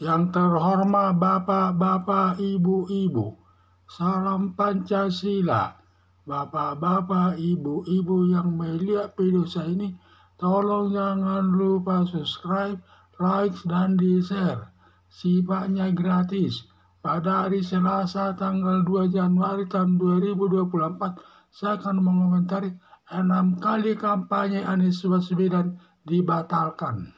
Yang terhormat Bapak-Bapak, Ibu-Ibu, salam Pancasila. Bapak-bapak, ibu-ibu yang melihat video saya ini, tolong jangan lupa subscribe, like, dan di-share. Sifatnya gratis. Pada hari Selasa tanggal 2 Januari tahun 2024, saya akan mengomentari 6 kali kampanye Anies Baswedan dibatalkan.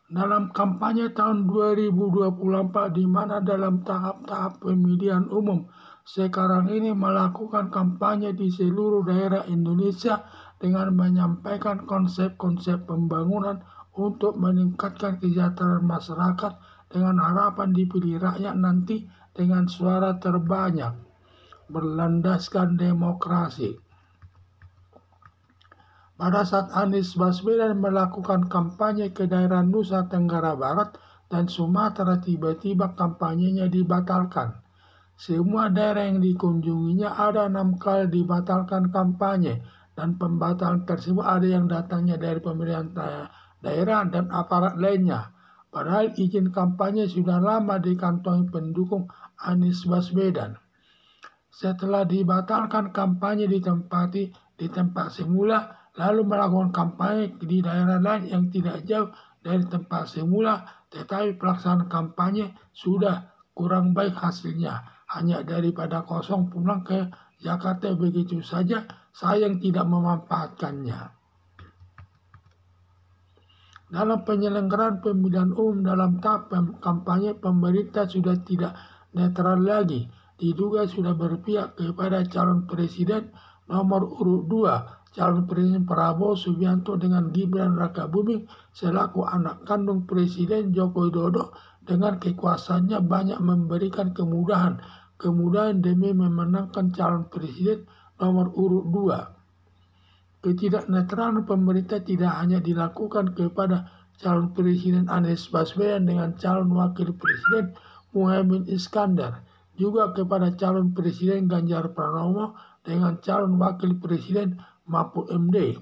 Dalam kampanye tahun 2024, di mana dalam tahap-tahap pemilihan umum sekarang ini melakukan kampanye di seluruh daerah Indonesia dengan menyampaikan konsep-konsep pembangunan untuk meningkatkan kesejahteraan masyarakat dengan harapan dipilih rakyat nanti dengan suara terbanyak, berlandaskan demokrasi. Pada saat Anies Baswedan melakukan kampanye ke daerah Nusa Tenggara Barat dan Sumatera, tiba-tiba kampanyenya dibatalkan. Semua daerah yang dikunjunginya ada 6 kali dibatalkan kampanye, dan pembatalan tersebut ada yang datangnya dari pemerintahan daerah dan aparat lainnya. Padahal izin kampanye sudah lama dikantongi pendukung Anies Baswedan. Setelah dibatalkan kampanye di tempat semula, lalu melakukan kampanye di daerah lain yang tidak jauh dari tempat semula, tetapi pelaksanaan kampanye sudah kurang baik hasilnya. Hanya daripada kosong pulang ke Jakarta begitu saja, sayang tidak memanfaatkannya. Dalam penyelenggaraan pemilihan umum dalam tahap kampanye, pemerintah sudah tidak netral lagi. Diduga sudah berpihak kepada calon presiden nomor urut 2, calon presiden Prabowo Subianto dengan Gibran Rakabuming selaku anak kandung Presiden Joko Widodo, dengan kekuasaannya banyak memberikan kemudahan demi memenangkan calon presiden nomor urut 2. Ketidaknetralan pemerintah tidak hanya dilakukan kepada calon presiden Anies Baswedan dengan calon wakil presiden Muhaimin Iskandar, juga kepada calon presiden Ganjar Pranowo dengan calon wakil presiden Mahfud MD.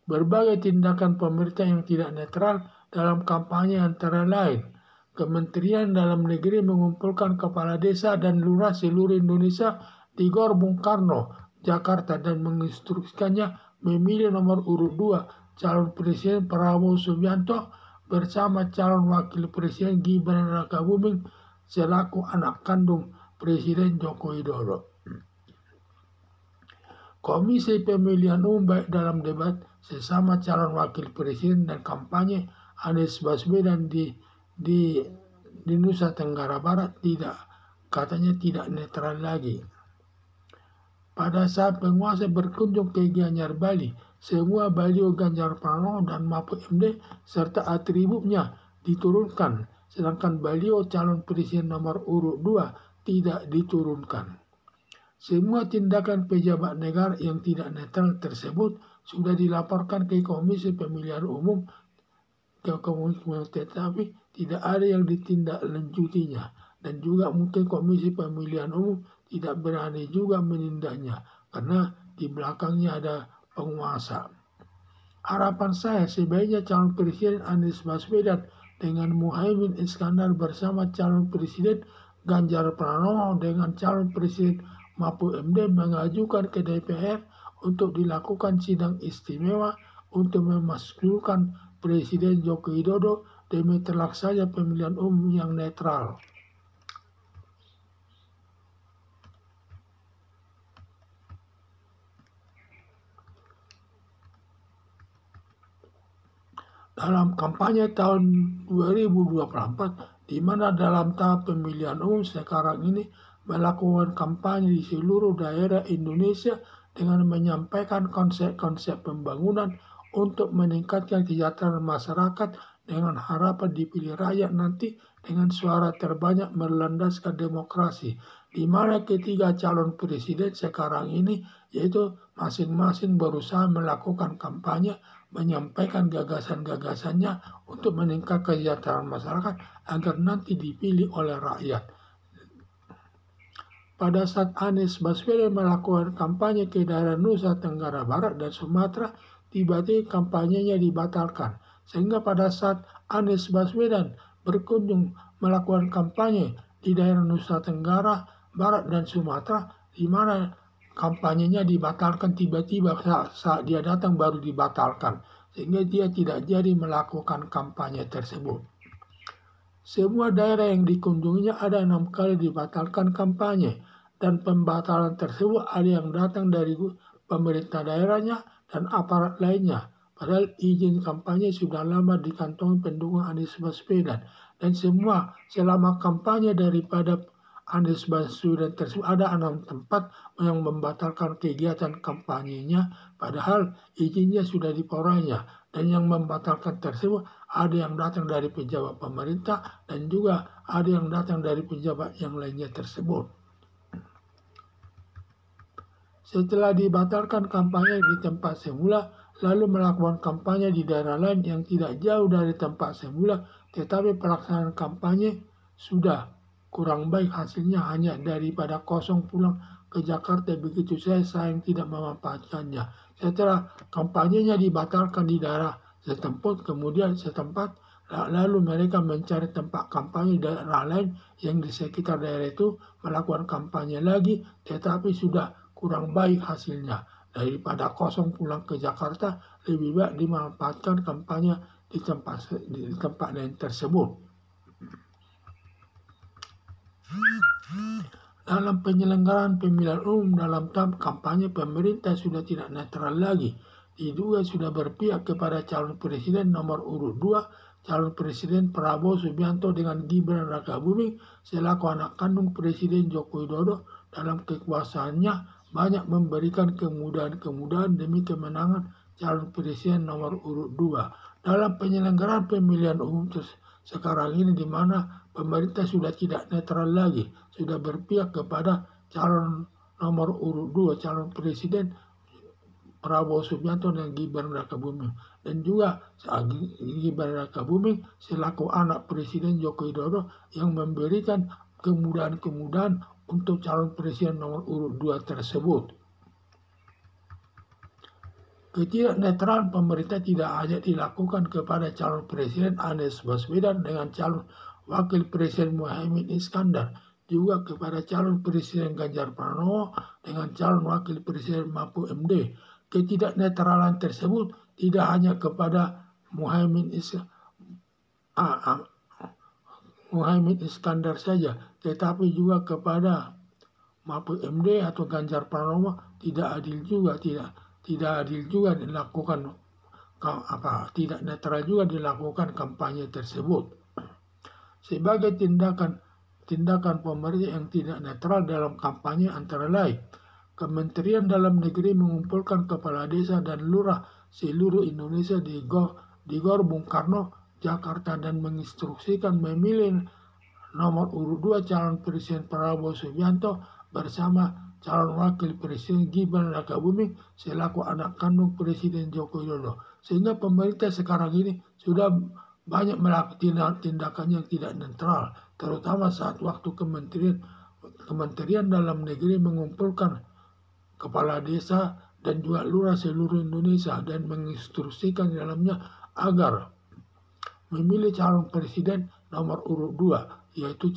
Berbagai tindakan pemerintah yang tidak netral dalam kampanye antara lain, Kementerian Dalam Negeri mengumpulkan kepala desa dan lurah seluruh Indonesia di Gor Bung Karno, Jakarta, dan menginstruksikannya memilih nomor urut 2 calon presiden Prabowo Subianto bersama calon wakil presiden Gibran Rakabuming selaku anak kandung Presiden Joko Widodo. Komisi Pemilihan Umum baik dalam debat sesama calon wakil presiden dan kampanye Anies Baswedan di Nusa Tenggara Barat katanya tidak netral lagi. Pada saat penguasa berkunjung ke Gianyar Bali, semua baliho Ganjar Pranowo dan Mahfud MD serta atributnya diturunkan, sedangkan baliho calon presiden nomor urut 2 tidak diturunkan. Semua tindakan pejabat negara yang tidak netral tersebut sudah dilaporkan ke Komisi Pemilihan Umum, tetapi tidak ada yang ditindaklanjutinya, dan juga mungkin Komisi Pemilihan Umum tidak berani juga menindaknya karena di belakangnya ada penguasa. Harapan saya sebaiknya calon presiden Anies Baswedan dengan Muhaimin Iskandar bersama calon presiden Ganjar Pranowo dengan calon presiden Mahfud MD mengajukan ke DPR untuk dilakukan sidang istimewa untuk memasukkan Presiden Joko Widodo demi terlaksananya pemilihan umum yang netral. Dalam kampanye tahun 2024, di mana dalam tahap pemilihan umum sekarang ini melakukan kampanye di seluruh daerah Indonesia dengan menyampaikan konsep-konsep pembangunan untuk meningkatkan kesejahteraan masyarakat dengan harapan dipilih rakyat nanti dengan suara terbanyak berlandaskan demokrasi, di mana ketiga calon presiden sekarang ini yaitu masing-masing berusaha melakukan kampanye menyampaikan gagasan-gagasannya untuk meningkatkan kesejahteraan masyarakat agar nanti dipilih oleh rakyat. Pada saat Anies Baswedan melakukan kampanye ke daerah Nusa Tenggara Barat dan Sumatera, tiba-tiba kampanyenya dibatalkan. Sehingga pada saat Anies Baswedan berkunjung melakukan kampanye di daerah Nusa Tenggara Barat dan Sumatera, di mana kampanyenya dibatalkan tiba-tiba saat dia datang baru dibatalkan, sehingga dia tidak jadi melakukan kampanye tersebut. Semua daerah yang dikunjunginya ada 6 kali dibatalkan kampanye, dan pembatalan tersebut ada yang datang dari pemerintah daerahnya dan aparat lainnya. Padahal izin kampanye sudah lama dikantongi pendukung Anies Baswedan, dan semua selama kampanye daripada Anies Baswedan tersebut ada 6 tempat yang membatalkan kegiatan kampanyenya, padahal izinnya sudah diperolehnya. Dan yang membatalkan tersebut ada yang datang dari pejabat pemerintah dan juga ada yang datang dari pejabat yang lainnya tersebut. Setelah dibatalkan kampanye di tempat semula, lalu melakukan kampanye di daerah lain yang tidak jauh dari tempat semula, tetapi pelaksanaan kampanye sudah kurang baik hasilnya, hanya daripada kosong pulang ke Jakarta begitu saja sayang tidak memanfaatkannya. Setelah kampanyenya dibatalkan di daerah setempat, kemudian setempat, lalu mereka mencari tempat kampanye di daerah lain yang di sekitar daerah itu melakukan kampanye lagi, tetapi sudah kurang baik hasilnya. Daripada kosong pulang ke Jakarta, lebih baik dimanfaatkan kampanye di tempat lain tersebut. Dalam penyelenggaraan pemilihan umum dalam tahap kampanye, pemerintah sudah tidak netral lagi. Diduga sudah berpihak kepada calon presiden nomor urut 2, calon presiden Prabowo Subianto dengan Gibran Rakabuming selaku anak kandung Presiden Joko Widodo. Dalam kekuasaannya banyak memberikan kemudahan-kemudahan demi kemenangan calon presiden nomor urut 2. Dalam penyelenggaraan pemilihan umum sekarang ini, di mana pemerintah sudah tidak netral lagi, sudah berpihak kepada calon nomor urut 2, calon presiden Prabowo Subianto dan Gibran Rakabuming. Dan juga Gibran Rakabuming selaku anak Presiden Joko Widodo yang memberikan kemudahan-kemudahan untuk calon presiden nomor urut 2 tersebut. Ketidaknetralan pemerintah tidak hanya dilakukan kepada calon presiden Anies Baswedan dengan calon wakil presiden Muhaimin Iskandar, juga kepada calon presiden Ganjar Pranowo dengan calon wakil presiden Mahfud MD. Ketidaknetralan tersebut tidak hanya kepada Muhaimin Iskandar saja, tetapi juga kepada Mahfud MD atau Ganjar Pranowo. Tidak adil juga dilakukan tidak netral juga dilakukan kampanye tersebut. Sebagai tindakan pemerintah yang tidak netral dalam kampanye antara lain, Kementerian Dalam Negeri mengumpulkan kepala desa dan lurah seluruh Indonesia di Gor Bung Karno, Jakarta, dan menginstruksikan memilih nomor urut 2 calon presiden Prabowo Subianto bersama calon wakil presiden Gibran Rakabuming selaku anak kandung Presiden Joko Widodo. Sehingga pemerintah sekarang ini sudah banyak melakukan tindakan yang tidak netral, terutama saat waktu Kementerian Dalam Negeri mengumpulkan kepala desa dan juga lurah seluruh Indonesia dan menginstruksikan di dalamnya agar memilih calon presiden nomor urut 2, yaitu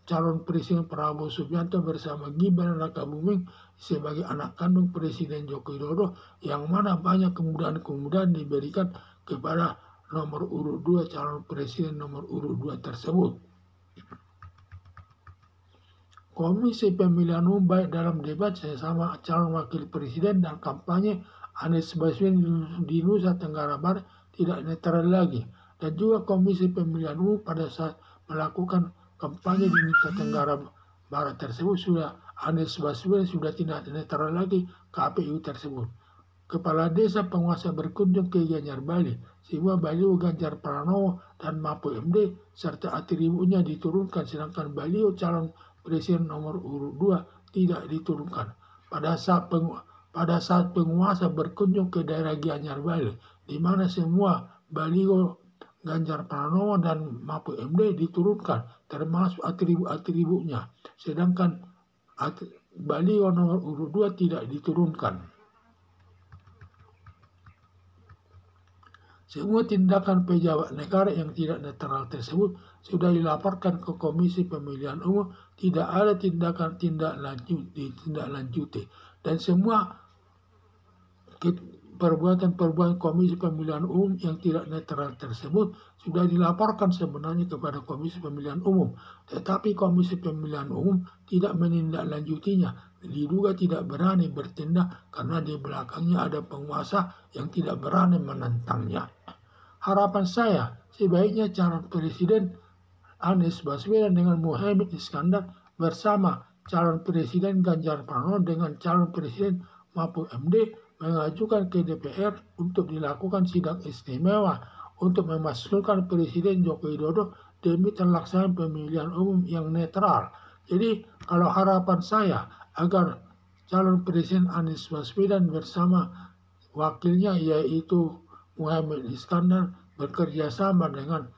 calon presiden Prabowo Subianto bersama Gibran Rakabuming sebagai anak kandung Presiden Joko Widodo, yang mana banyak kemudahan-kemudahan diberikan kepada nomor urut 2, calon presiden nomor urut 2 tersebut. Komisi Pemilihan Umum baik dalam debat sesama calon wakil presiden dan kampanye Anies Baswedan di Nusa Tenggara Barat tidak netral lagi. Dan juga Komisi Pemilihan Umum pada saat melakukan kampanye di Nusa Tenggara Barat tersebut Anies Baswedan sudah tidak netral lagi KPU tersebut. Kepala desa penguasa berkunjung ke Gianyar Bali, sehingga baliho Ganjar Pranowo dan Mahfud MD serta atributnya diturunkan, sedangkan baliho calon presiden nomor urut 2 tidak diturunkan. Pada saat penguasa berkunjung ke daerah Gianyar Bali, di mana semua baliho Ganjar Pranowo dan Mahfud MD diturunkan, termasuk atribut-atributnya, sedangkan baliho nomor urut 2 tidak diturunkan. Semua tindakan pejabat negara yang tidak netral tersebut sudah dilaporkan ke Komisi Pemilihan Umum, tidak ada ditindaklanjuti. Dan semua perbuatan-perbuatan Komisi Pemilihan Umum yang tidak netral tersebut sudah dilaporkan sebenarnya kepada Komisi Pemilihan Umum. Tetapi Komisi Pemilihan Umum tidak menindaklanjutinya. Diduga tidak berani bertindak karena di belakangnya ada penguasa yang tidak berani menentangnya. Harapan saya, sebaiknya calon presiden Anies Baswedan dengan Muhaimin Iskandar bersama calon presiden Ganjar Pranowo dengan calon presiden Mahfud MD mengajukan ke DPR untuk dilakukan sidang istimewa untuk memasukkan Presiden Joko Widodo demi terlaksanaan pemilihan umum yang netral. Jadi kalau harapan saya agar calon presiden Anies Baswedan bersama wakilnya yaitu Muhaimin Iskandar bekerja sama dengan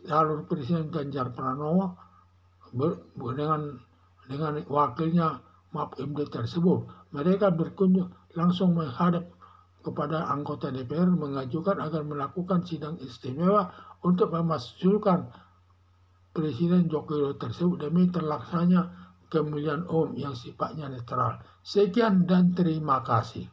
calon presiden Ganjar Pranowo dengan wakilnya Mahfud MD tersebut. Mereka berkunjung langsung menghadap kepada anggota DPR mengajukan agar melakukan sidang istimewa untuk memasukkan Presiden Joko Widodo tersebut demi terlaksananya pemilihan umum yang sifatnya netral. Sekian dan terima kasih.